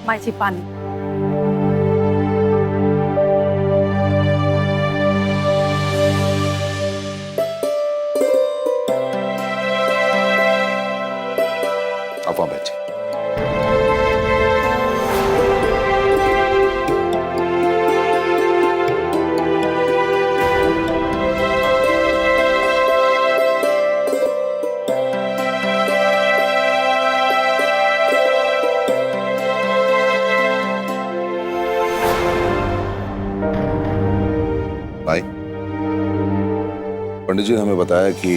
माई जी पानी। आप वहां बैठिए। भाई, पंडित जी ने हमें बताया कि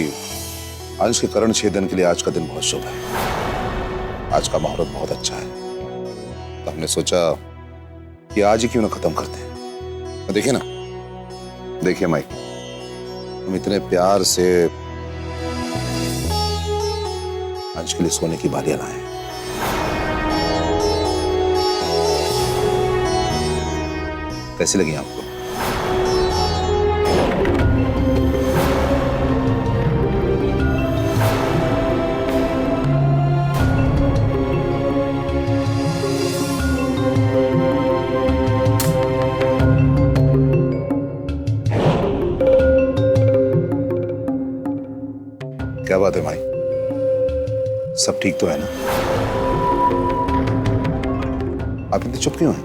अंश के करण छेदन के लिए आज का दिन बहुत शुभ है। आज का मुहूर्त बहुत अच्छा है, तो हमने सोचा कि आज ही क्यों ना खत्म करते हैं। तो देखिए ना, देखिए माई, हम इतने प्यार से अंश के लिए सोने की बालियां लाए हैं। कैसी लगी आपको? क्या बात है माई, सब ठीक तो है ना? आप इतने चुप क्यों हैं?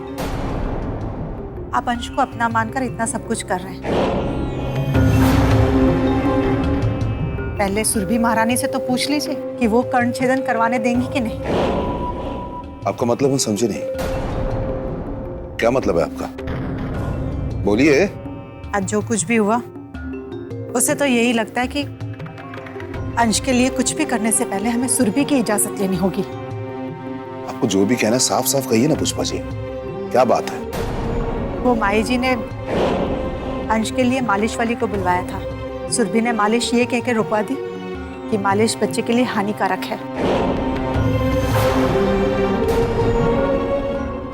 आप अंश को अपना मानकर इतना सब कुछ कर रहे हैं। पहले सुरभि महारानी से तो पूछ लीजिए कि वो कर्ण छेदन करवाने देंगी कि नहीं। आपका मतलब हम समझे नहीं। क्या मतलब है आपका? बोलिए। आज जो कुछ भी हुआ उसे तो यही लगता है कि अंश के लिए कुछ भी करने से पहले हमें सुरभि की इजाजत लेनी होगी। आपको जो भी कहना है साफ साफ कहिए ना पुष्पा जी, क्या बात है? वो माई जी ने अंश के लिए मालिश वाली को बुलवाया था। सुरभि ने मालिश ये कह के रुकवा दी कि मालिश बच्चे के लिए हानिकारक है।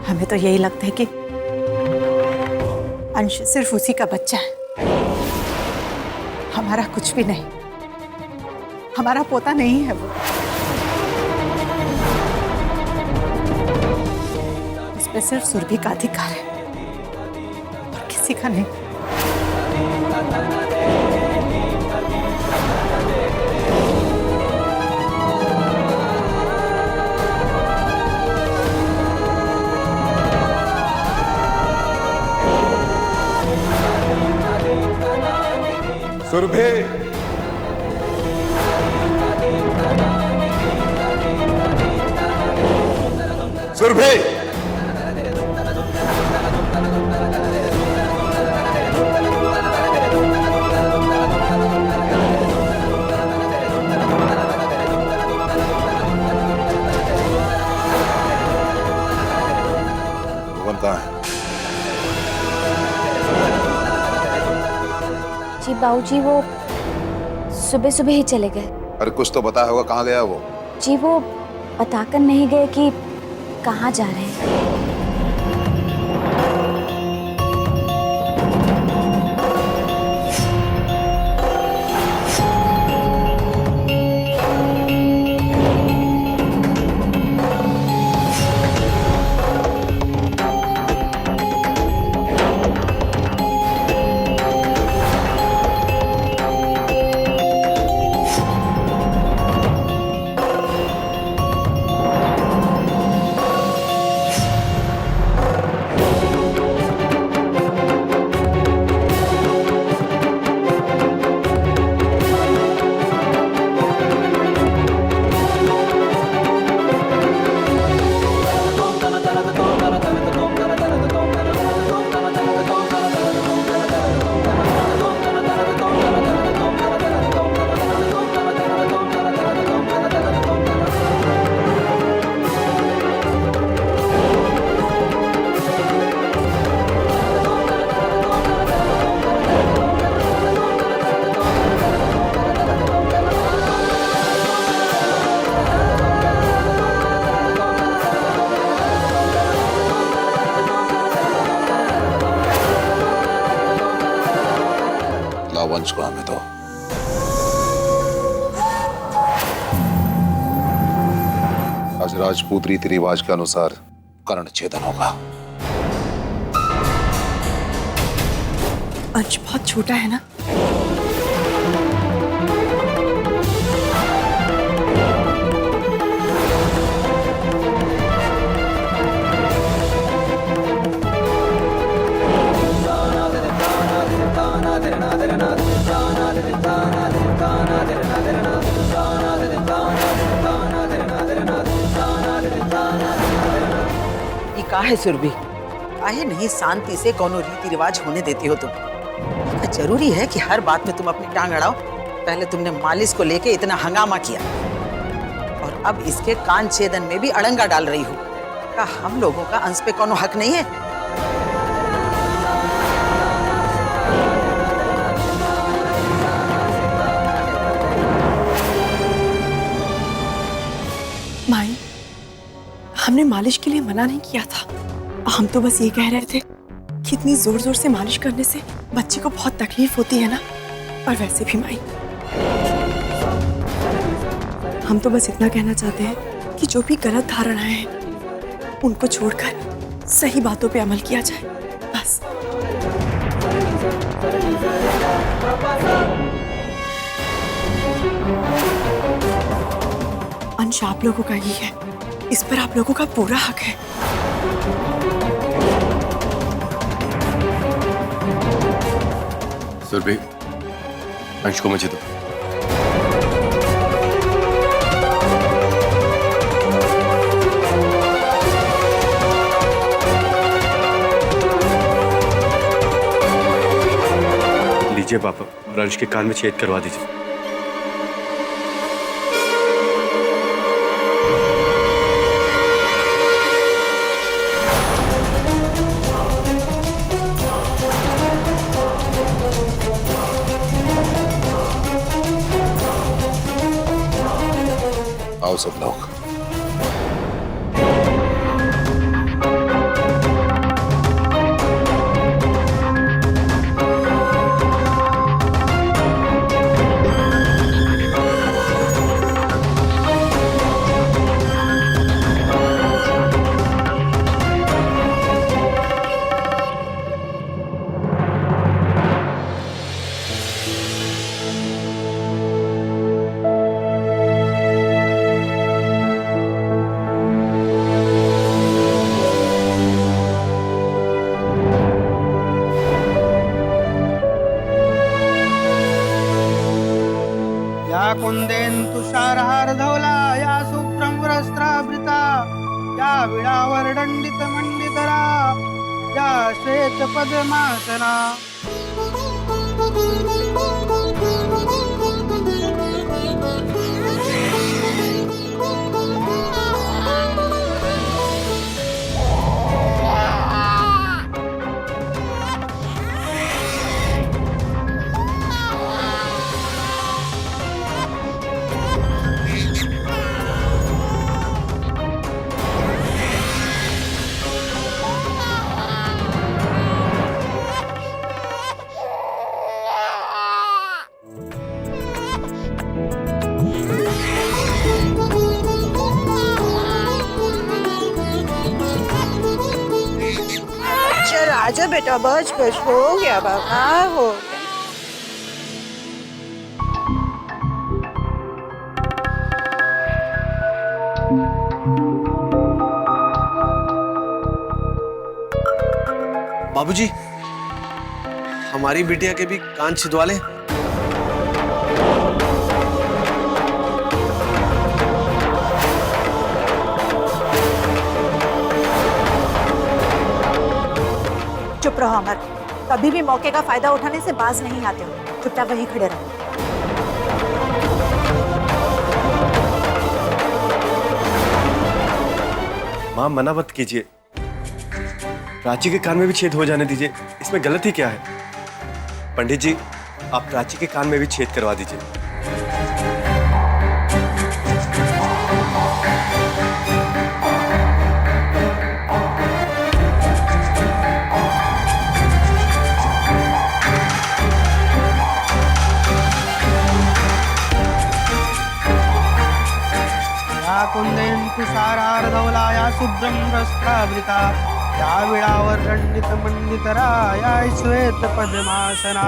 हमें तो यही लगता है कि अंश सिर्फ उसी का बच्चा है, हमारा कुछ भी नहीं, हमारा पोता नहीं है वो। इस पे सिर्फ सुरभि का अधिकार है और किसी का नहीं। सुरभि, सुरभि, भुवन कहाँ है? जी बाबूजी, वो सुबह सुबह ही चले गए। अरे कुछ तो बताया होगा, कहाँ गया वो? जी वो बताकर नहीं गए कि कहाँ जा रहे हैं। वंश को हमें तो आज राजपूत रीति रिवाज के अनुसार कर्ण छेदन होगा। अंश बहुत छोटा है ना। ये का है सुरभि, काहे नहीं शांति से कोनो रीति रिवाज होने देती हो तुम? क्या जरूरी है कि हर बात में तुम अपनी टांग अड़ाओ? पहले तुमने मालिश को लेके इतना हंगामा किया और अब इसके कान छेदन में भी अड़ंगा डाल रही हो। क्या हम लोगों का अंश पे कोनो हक नहीं है? माई, हमने मालिश के लिए मना नहीं किया था। हम तो बस ये कह रहे थे कि इतनी जोर जोर से मालिश करने से बच्चे को बहुत तकलीफ होती है ना। और वैसे भी माई, हम तो बस इतना कहना चाहते हैं कि जो भी गलत धारणाएं हैं उनको छोड़कर सही बातों पे अमल किया जाए, बस। अंश आप लोगों का ही है, इस पर आप लोगों का पूरा हक है। सुरभि, अंश को मुझे दो। लीजिए पापा, और अंश के कान में छेद करवा दीजिए। आओ सब लोग। या कुंदेन्दुशारहारधवला या शुभ्रम्रस्त्रावृता या वीणावर्दण्डितमण्डितरा या श्वेतपद्मासना। आजा बेटा, बस बस, हो गया बाबा, हो गया। बाबूजी, हमारी बिटिया के भी कान छिदवा ले। चुप रहो अमर, कभी भी मौके का फायदा उठाने से बाज नहीं आते हो। चुपचाप वहीं खड़े रहो। माँ, मना मत कीजिए, प्राची के कान में भी छेद हो जाने दीजिए, इसमें गलती क्या है? पंडित जी, आप प्राची के कान में भी छेद करवा दीजिए। या कुंदेन्दु तुषारार्धवलाया शुभ्रं वस्त्रावृता या वीणावर्णितमण्डितरा या श्वेतपद्मासना।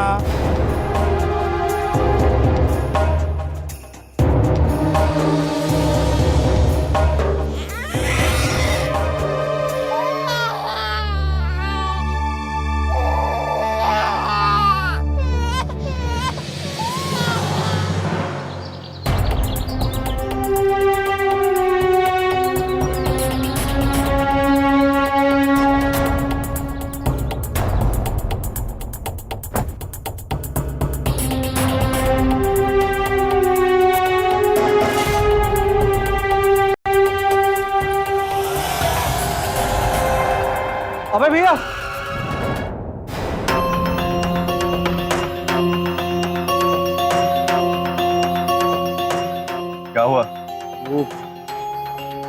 अबे भैया, क्या हुआ? वो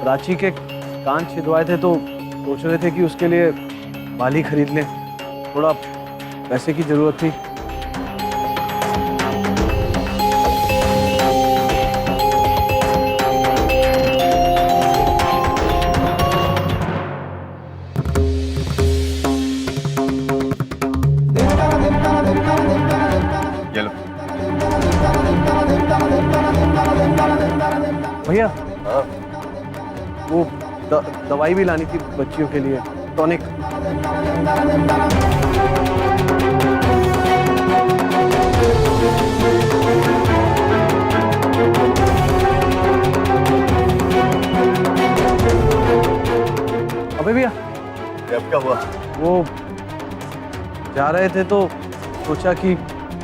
प्राची के कान छिदवाए थे तो सोच रहे थे कि उसके लिए बाली खरीद लें, थोड़ा पैसे की जरूरत थी। ये लो। भैया हाँ, वो दवाई भी लानी थी बच्चियों के लिए, टॉनिक। अबे भैया, अब क्या हुआ? वो जा रहे थे तो सोचा कि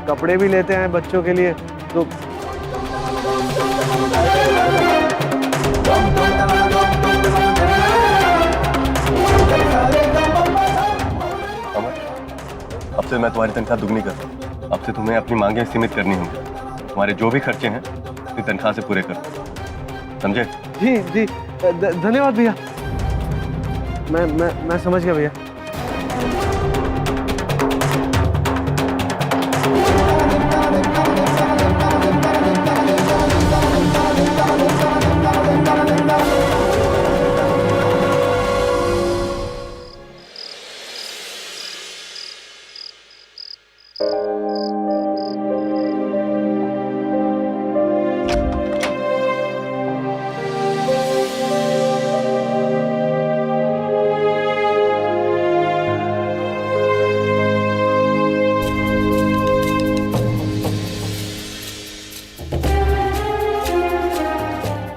कपड़े भी लेते हैं बच्चों के लिए, तो अब से मैं तुम्हारी तनख्वाह दुगनी करता। अब से तुम्हें अपनी मांगें सीमित करनी होंगी। तुम्हारे जो भी खर्चे हैं अपनी तनख्वाह से पूरे कर, समझे? जी जी, धन्यवाद भैया। मैं समझ गया भैया।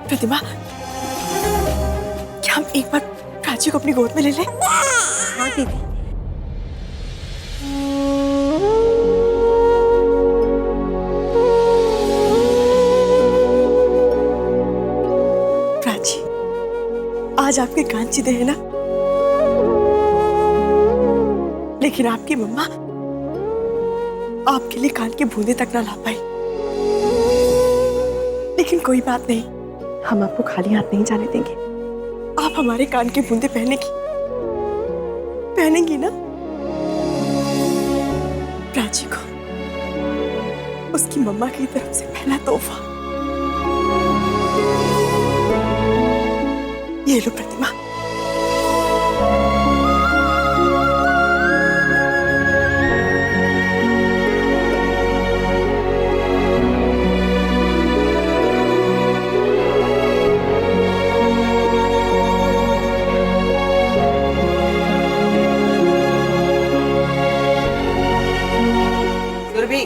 प्रतिमा, क्या हम एक बार प्राची को अपनी गोद में ले लें? हाँ दीदी। प्राची, आज आपके कान चिदे हैं ना, लेकिन आपकी मम्मा आपके लिए कान की बूंदे तक ना ला पाई। लेकिन कोई बात नहीं, हम आपको खाली हाथ नहीं जाने देंगे। आप हमारे कान की बूंदे पहनेंगी ना? प्राची को उसकी मम्मा की तरफ से पहला तोहफा। ये लो प्रतिमा। सुरभि,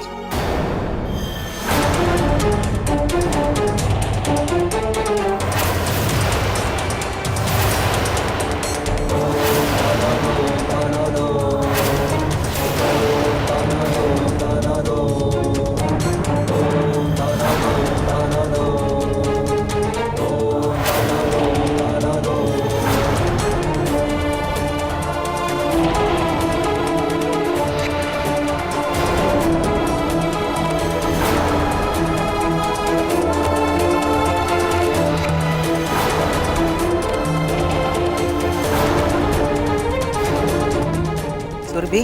सुरभि,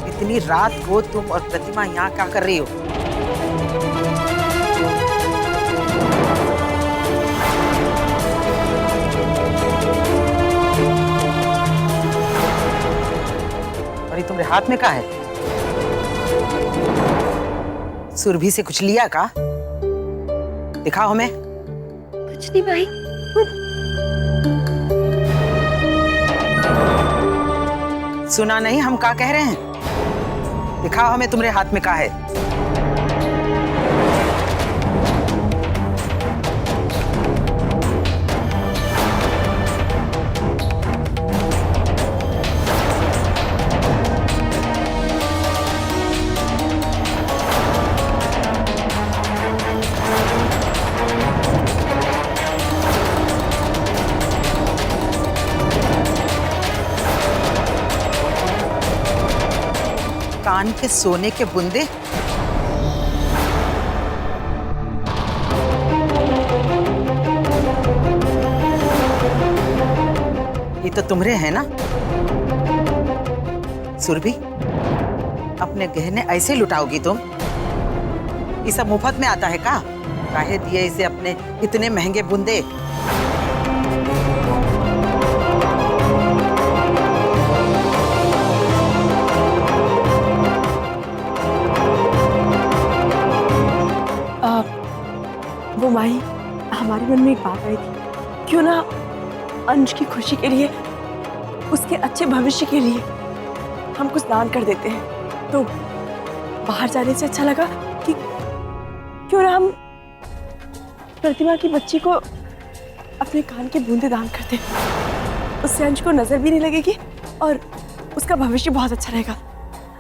इतनी रात को तुम और प्रतिमा यहाँ क्या कर रही हो? तुम्हारे हाथ में क्या है? सुरभि से कुछ लिया का? दिखाओ हमें। कुछ नहीं माई। सुना नहीं हम क्या कह रहे हैं? दिखाओ हमें तुम्हारे हाथ में क्या है। कान के सोने के बुंदे? ये तो तुम्हारे हैं ना सुरभि? अपने गहने ऐसे लुटाओगी तुम? ये सब मुफ्त में आता है का? काहे दिए इसे अपने इतने महंगे बुंदे? वो माई, हमारे मन में एक बात आई थी, क्यों ना अंश की खुशी के लिए, उसके अच्छे भविष्य के लिए हम कुछ दान कर देते हैं। तो बाहर जाने से अच्छा लगा कि क्यों ना हम प्रतिमा की बच्ची को अपने कान के बूंदे दान कर दें। उससे अंश को नजर भी नहीं लगेगी और उसका भविष्य बहुत अच्छा रहेगा।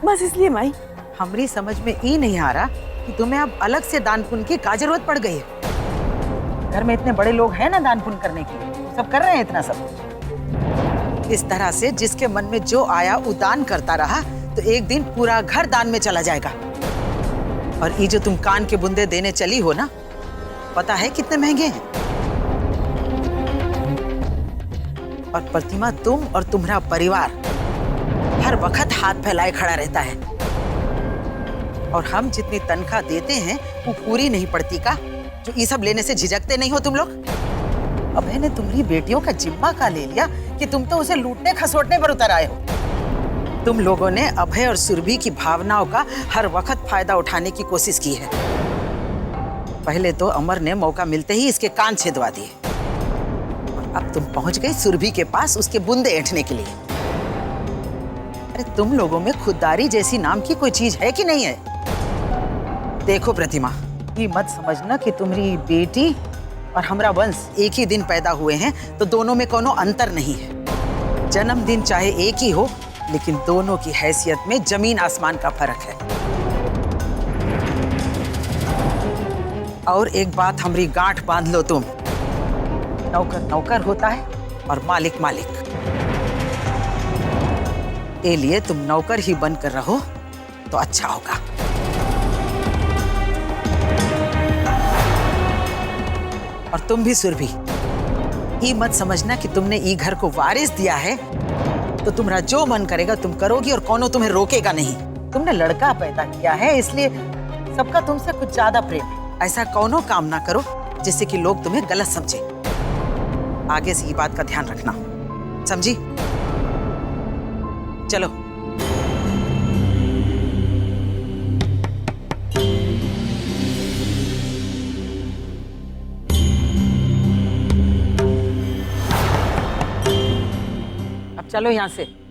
बस इसलिए माई। हमारी समझ में ये नहीं आ रहा कि तुम्हें अब अलग से दान पुण्य की क्या जरूरत पड़ गई है? घर में इतने बड़े लोग हैं ना दान पुण्य करने के, सब कर रहे हैं इतना सब। इस तरह से जिसके मन में जो आया वो दान करता रहा तो एक दिन पूरा घर दान में चला जाएगा। और ये जो तुम कान के बुंदे देने चली हो ना, पता है कितने महंगे हैं? और प्रतिमा, तुम और तुम्हारा परिवार हर वक्त हाथ फैलाए खड़ा रहता है और हम जितनी तनख्वाह देते हैं वो पूरी नहीं पड़ती का? जो ये सब लेने से झिझकते नहीं हो तुम लोग? अभय ने तुम्हारी बेटियों का जिम्मा का ले लिया कि तुम तो उसे लूटने खसोटने पर उतर आए हो। तुम लोगों ने अभय और सुरभि की भावनाओं का हर वक्त फायदा उठाने की कोशिश की है। पहले तो अमर ने मौका मिलते ही इसके कान छेदवा दिए और अब तुम पहुंच गई सुरभि के पास उसके बुंदे ऐंठने के लिए। अरे तुम लोगों में खुददारी जैसी नाम की कोई चीज है कि नहीं है? देखो प्रतिमा, ये मत समझना कि तुम्हारी बेटी और हमारा वंश एक ही दिन पैदा हुए हैं तो दोनों में कोनो अंतर नहीं है। जन्मदिन चाहे एक ही हो लेकिन दोनों की हैसियत में जमीन आसमान का फर्क है। और एक बात हमारी गांठ बांध लो तुम, नौकर नौकर होता है और मालिक मालिक। ये लिए तुम नौकर ही बनकर रहो तो अच्छा होगा। और तुम भी सुरभि, ये मत समझना कि तुमने ये घर को वारिस दिया है तो तुम्हारा जो मन करेगा तुम करोगी और कौनो तुम्हें रोकेगा नहीं। तुमने लड़का पैदा किया है इसलिए सबका तुमसे कुछ ज्यादा प्रेम है। ऐसा कौनो काम ना करो जिससे कि लोग तुम्हें गलत समझे। आगे से ये बात का ध्यान रखना, समझी? चलो। अब चलो यहाँ से।